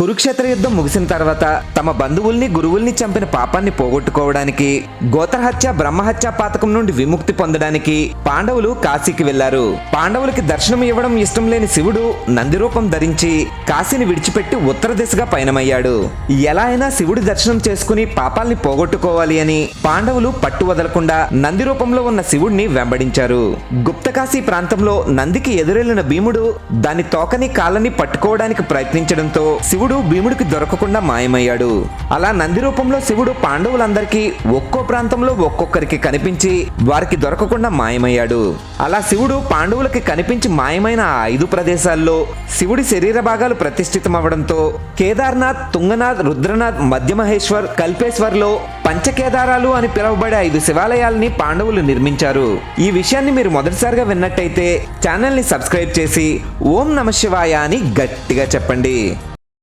కురుక్షేత్ర యుద్ధం ముగిసిన తర్వాత తమ బంధువుల్ని గురువుల్ని చంపిన పాపాన్ని పోగొట్టుకోవడానికి, గోత్రహత్య బ్రహ్మహత్య పాతకం నుండి విముక్తి పొందడానికి పాండవులు కాశీకి వెళ్లారు. పాండవులకి దర్శనం ఇవ్వడం ఇష్టం లేని శివుడు నంది రూపం ధరించి కాశీని విడిచిపెట్టి ఉత్తర దిశగా పయనమయ్యాడు. ఎలా అయినా శివుడి దర్శనం చేసుకుని పాపాల్ని పోగొట్టుకోవాలి అని పాండవులు పట్టు వదలకుండా నంది రూపంలో ఉన్న శివుడిని వెంబడించారు. గుప్తకాశీ ప్రాంతంలో నందికి ఎదురెళ్లిన భీముడు దాని తోకని కాళ్ళని పట్టుకోవడానికి ప్రయత్నించడంతో శివుడు భీముడికి దొరకకుండా మాయమయ్యాడు. అలా నంది రూపంలో శివుడు పాండవులందరికీ ఒక్కో ప్రాంతంలో ఒక్కొక్కరికి కనిపించి వారికి దొరకకుండా మాయమయ్యాడు. అలా శివుడు పాండవులకి కనిపించి మాయమైన ఆ 5 ప్రదేశాల్లో శివుడి శరీర భాగాలు ప్రతిష్ఠితమవడంతో కేదార్నాథ్, తుంగనాథ్, రుద్రనాథ్, మధ్యమహేశ్వర్, కల్పేశ్వర్లో పంచకేదారాలు అని పిలువబడే 5 శివాలయాల్ని పాండవులు నిర్మించారు. ఈ విషయాన్ని మీరు మొదటిసారిగా విన్నట్టయితే ఛానల్ని సబ్స్క్రైబ్ చేసి ఓం నమః శివాయ అని గట్టిగా చెప్పండి.